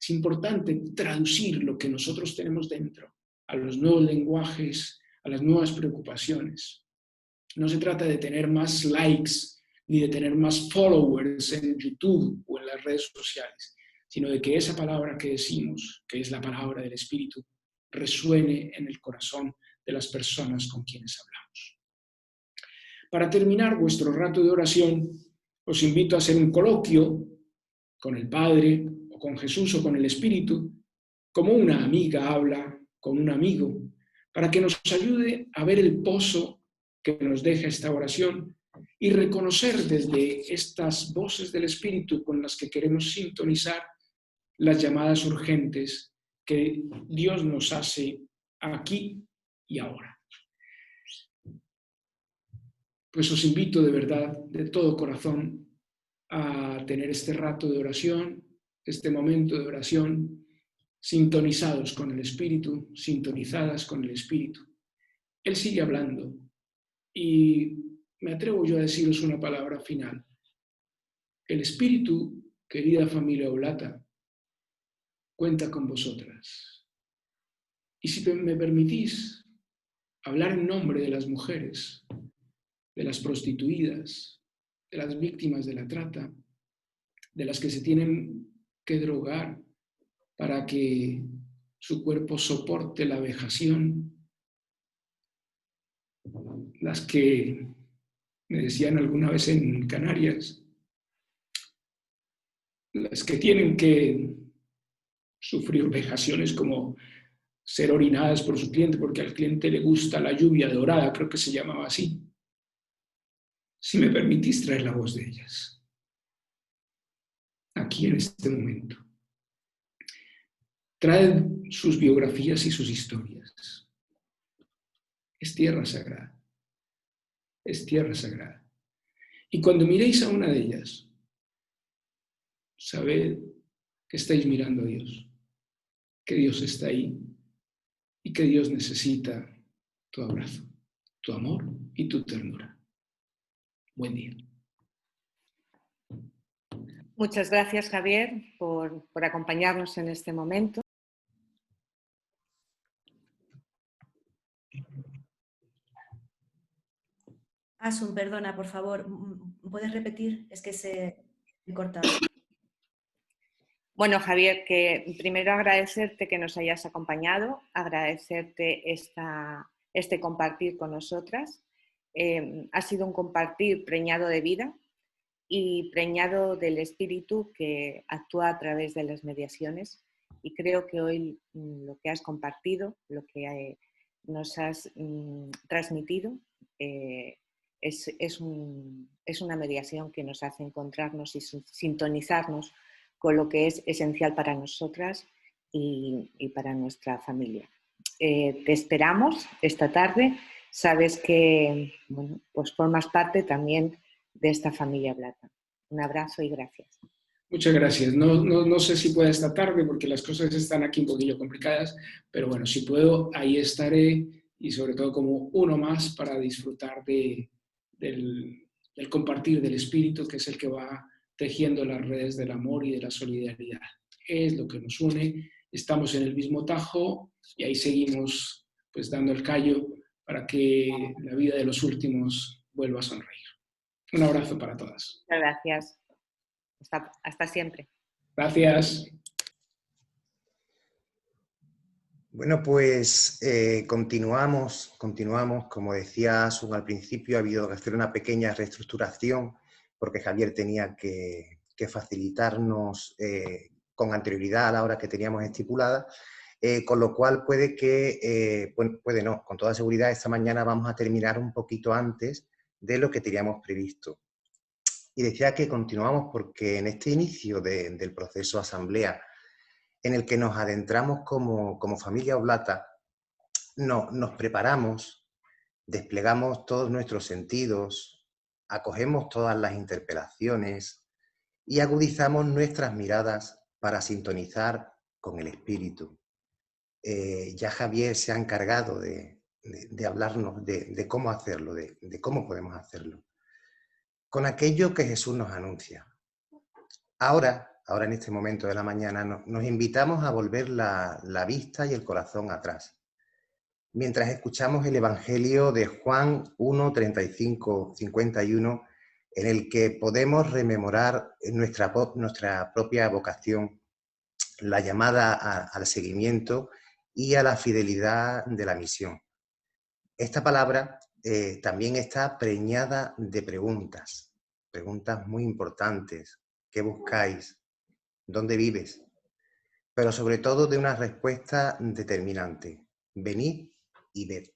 Es importante traducir lo que nosotros tenemos dentro a los nuevos lenguajes, a las nuevas preocupaciones. No se trata de tener más likes ni de tener más followers en YouTube o en las redes sociales, sino de que esa palabra que decimos, que es la palabra del Espíritu, resuene en el corazón de las personas con quienes hablamos. Para terminar vuestro rato de oración, os invito a hacer un coloquio con el Padre, o con Jesús, o con el Espíritu, como una amiga habla con un amigo, para que nos ayude a ver el pozo que nos deja esta oración y reconocer desde estas voces del Espíritu con las que queremos sintonizar las llamadas urgentes que Dios nos hace aquí y ahora. Pues os invito de verdad, de todo corazón, a tener este rato de oración, este momento de oración, sintonizados con el Espíritu, sintonizadas con el Espíritu. Él sigue hablando y me atrevo yo a deciros una palabra final. El Espíritu, querida familia Oblata, cuenta con vosotras. Y si me permitís hablar en nombre de las mujeres, de las prostituidas, de las víctimas de la trata, de las que se tienen que drogar para que su cuerpo soporte la vejación, las que me decían alguna vez en Canarias, las que tienen que sufrir vejaciones como ser orinadas por su cliente porque al cliente le gusta la lluvia dorada, creo que se llamaba así. Si me permitís traer la voz de ellas, aquí en este momento. Traed sus biografías y sus historias. Es tierra sagrada. Es tierra sagrada. Y cuando miréis a una de ellas, sabed que estáis mirando a Dios, que Dios está ahí y que Dios necesita tu abrazo, tu amor y tu ternura. Buen día. Muchas gracias, Javier, por acompañarnos en este momento. Asun, perdona, por favor, ¿puedes repetir? Es que se corta. Bueno, Javier, que primero agradecerte que nos hayas acompañado, agradecerte este compartir con nosotras. Ha sido un compartir preñado de vida y preñado del espíritu que actúa a través de las mediaciones. Y creo que hoy lo que has compartido, lo que nos has transmitido, es una mediación que nos hace encontrarnos y sintonizarnos con lo que es esencial para nosotras y para nuestra familia. Te esperamos esta tarde. Sabes que bueno, pues formas parte también de esta familia Oblata. Un abrazo y gracias. Muchas gracias. No sé si pueda esta tarde porque las cosas están aquí un poquillo complicadas, pero bueno, si puedo, ahí estaré y sobre todo como uno más para disfrutar del compartir del espíritu, que es el que va tejiendo las redes del amor y de la solidaridad. Es lo que nos une, estamos en el mismo tajo y ahí seguimos pues dando el callo para que la vida de los últimos vuelva a sonreír. Un abrazo para todas. Muchas gracias. Hasta siempre. Gracias. Bueno, pues continuamos. Como decía Asun al principio, ha habido que hacer una pequeña reestructuración porque Javier tenía que facilitarnos con anterioridad a la hora que teníamos estipulada, con lo cual puede no, con toda seguridad esta mañana vamos a terminar un poquito antes de lo que teníamos previsto. Y decía que continuamos porque en este inicio del proceso asamblea, en el que nos adentramos como familia oblata, nos preparamos, desplegamos todos nuestros sentidos, acogemos todas las interpelaciones y agudizamos nuestras miradas para sintonizar con el espíritu. Ya Javier se ha encargado de hablarnos de cómo hacerlo, de cómo podemos hacerlo, con aquello que Jesús nos anuncia. Ahora en este momento de la mañana, nos invitamos a volver la vista y el corazón atrás, mientras escuchamos el Evangelio de Juan 1, 35, 51, en el que podemos rememorar nuestra propia vocación, la llamada al seguimiento y a la fidelidad de la misión. Esta palabra también está preñada de preguntas muy importantes. ¿Qué buscáis? ¿Dónde vives? Pero sobre todo de una respuesta determinante. Venid y ved.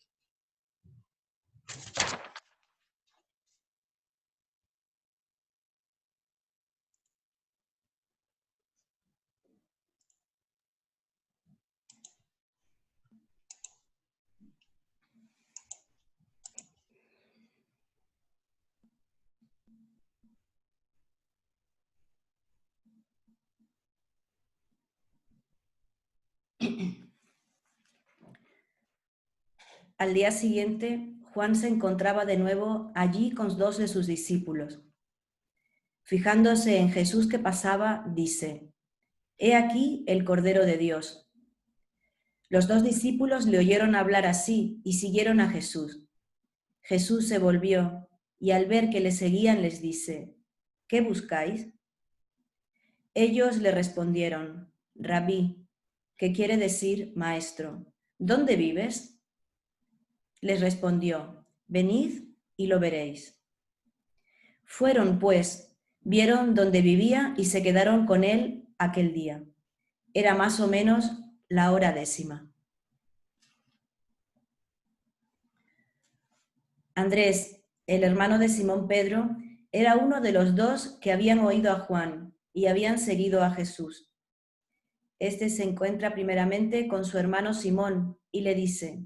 Al día siguiente, Juan se encontraba de nuevo allí con 2 de sus discípulos. Fijándose en Jesús que pasaba, dice: «He aquí el Cordero de Dios». Los 2 discípulos le oyeron hablar así y siguieron a Jesús. Jesús se volvió y al ver que le seguían les dice: «¿Qué buscáis?». Ellos le respondieron: «Rabí», que quiere decir maestro, «¿dónde vives?». Les respondió: «Venid y lo veréis». Fueron, pues, vieron dónde vivía y se quedaron con él aquel día. Era más o menos la hora 10. Andrés, el hermano de Simón Pedro, era uno de los 2 que habían oído a Juan y habían seguido a Jesús. Este se encuentra primeramente con su hermano Simón y le dice: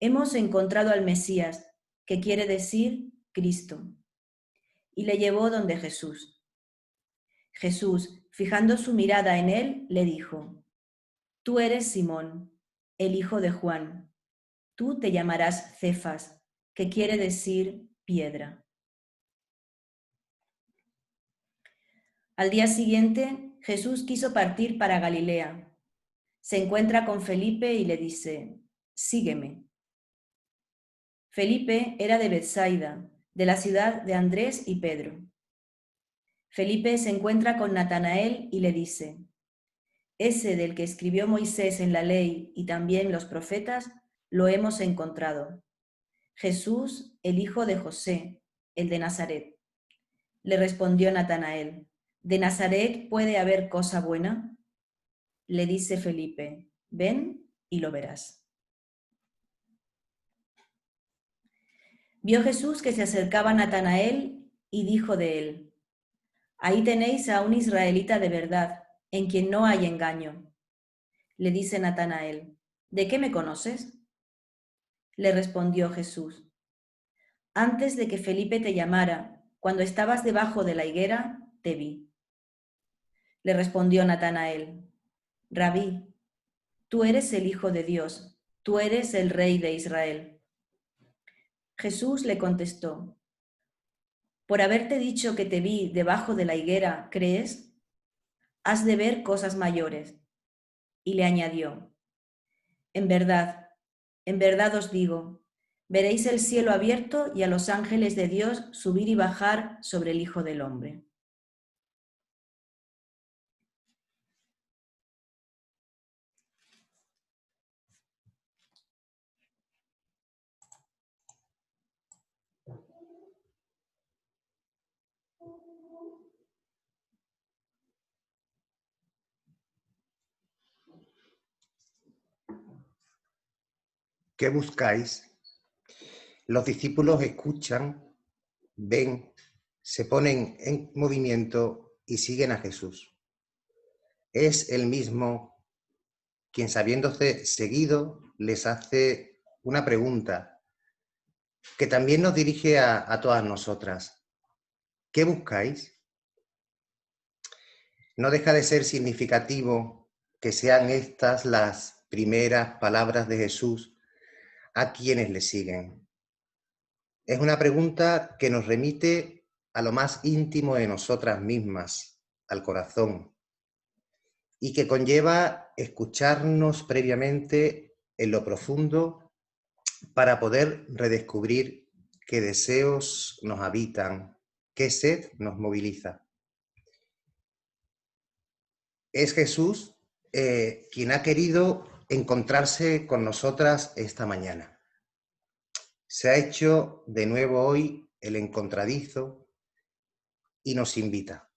«Hemos encontrado al Mesías», que quiere decir Cristo. Y le llevó donde Jesús. Jesús, fijando su mirada en él, le dijo: «Tú eres Simón, el hijo de Juan. Tú te llamarás Cefas», que quiere decir piedra. Al día siguiente, Jesús quiso partir para Galilea. Se encuentra con Felipe y le dice: «Sígueme». Felipe era de Betsaida, de la ciudad de Andrés y Pedro. Felipe se encuentra con Natanael y le dice: «Ese del que escribió Moisés en la ley y también los profetas, lo hemos encontrado. Jesús, el hijo de José, el de Nazaret». Le respondió Natanael: «¿De Nazaret puede haber cosa buena?». Le dice Felipe: «Ven y lo verás». Vio Jesús que se acercaba a Natanael y dijo de él: «Ahí tenéis a un israelita de verdad, en quien no hay engaño». Le dice Natanael: «¿De qué me conoces?». Le respondió Jesús: «Antes de que Felipe te llamara, cuando estabas debajo de la higuera, te vi». Le respondió Natanael: «Rabí, tú eres el Hijo de Dios, tú eres el Rey de Israel». Jesús le contestó: «Por haberte dicho que te vi debajo de la higuera, ¿crees? Has de ver cosas mayores». Y le añadió: en verdad os digo, veréis el cielo abierto y a los ángeles de Dios subir y bajar sobre el Hijo del Hombre». ¿Qué buscáis? Los discípulos escuchan, ven, se ponen en movimiento y siguen a Jesús. Es el mismo quien, sabiéndose seguido, les hace una pregunta que también nos dirige a todas nosotras. ¿Qué buscáis? No deja de ser significativo que sean estas las primeras palabras de Jesús a quienes le siguen. Es una pregunta que nos remite a lo más íntimo de nosotras mismas, al corazón, y que conlleva escucharnos previamente en lo profundo para poder redescubrir qué deseos nos habitan, qué sed nos moviliza. Es Jesús quien ha querido encontrarse con nosotras esta mañana. Se ha hecho de nuevo hoy el encontradizo y nos invita.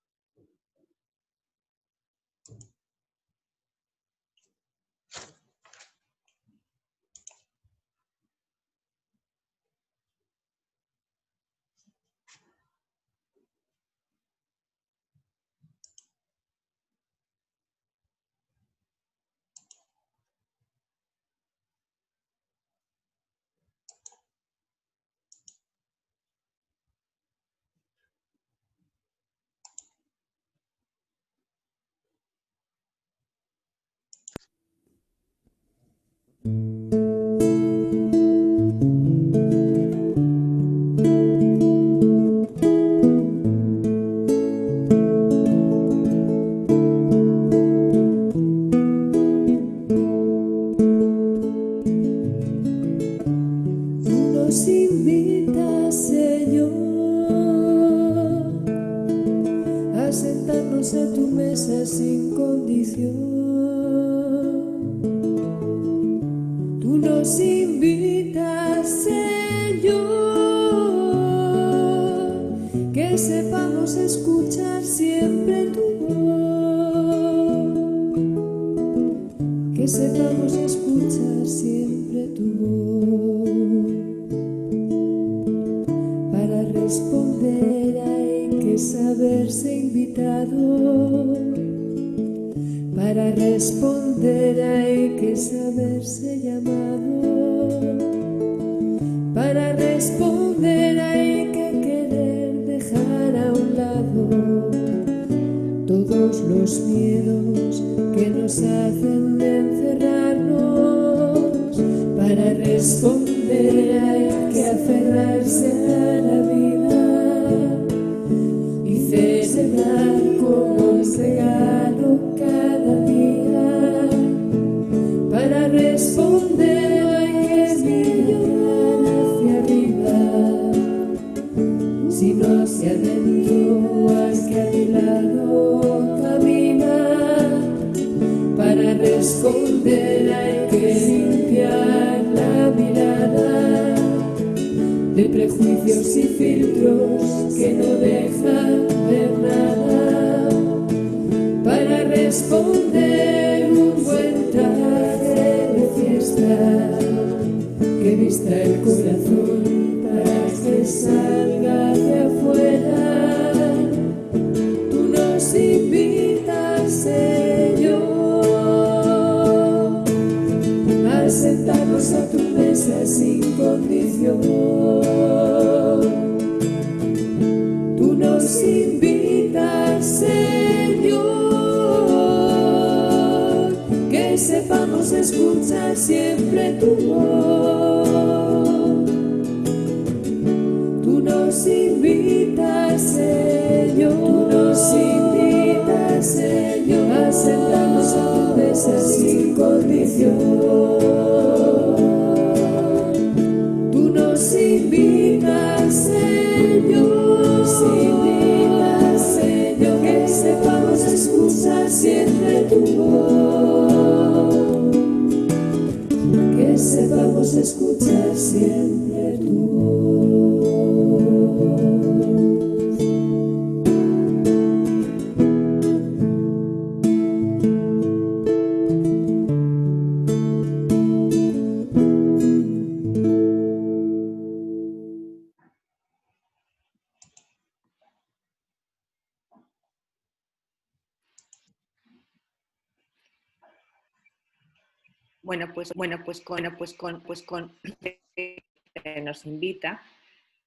nos invita,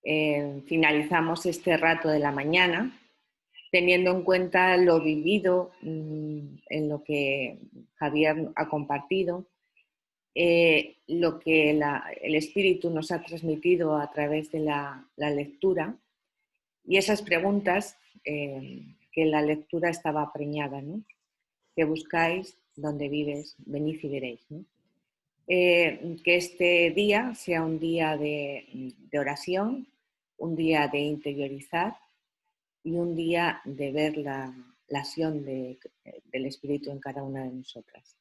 finalizamos este rato de la mañana teniendo en cuenta lo vivido en lo que Javier ha compartido, lo que el Espíritu nos ha transmitido a través de la lectura y esas preguntas que la lectura estaba preñada, ¿no? ¿Qué buscáis? ¿Dónde vives? Venid y veréis, ¿no? Que este día sea un día de oración, un día de interiorizar y un día de ver la acción del Espíritu en cada una de nosotras.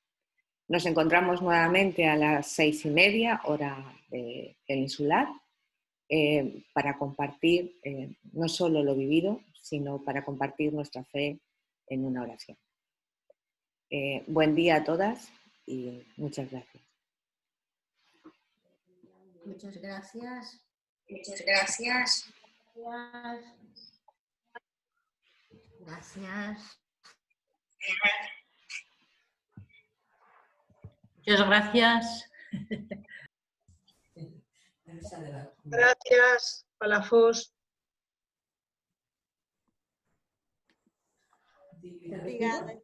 Nos encontramos nuevamente a las 6:30, hora peninsular, para compartir no solo lo vivido, sino para compartir nuestra fe en una oración. Buen día a todas y muchas gracias. Muchas gracias. Muchas gracias. Gracias. Muchas gracias. Gracias, Palafox. Gracias.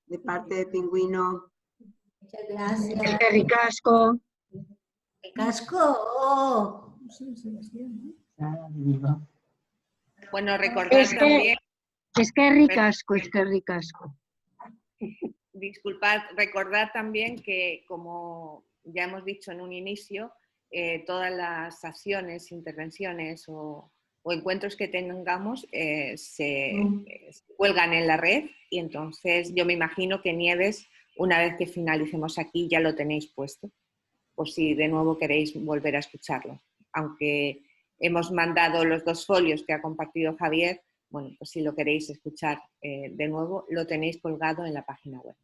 De parte de Pingüino. Muchas gracias. Ricasco. Casco. Bueno, recordad también... Es que ricasco. Disculpad, recordad también que, como ya hemos dicho en un inicio, todas las acciones, intervenciones o encuentros que tengamos se cuelgan en la red y entonces yo me imagino que Nieves, una vez que finalicemos aquí, ya lo tenéis puesto, por si de nuevo queréis volver a escucharlo. Aunque hemos mandado los 2 folios que ha compartido Javier, bueno, pues si lo queréis escuchar de nuevo, lo tenéis colgado en la página web.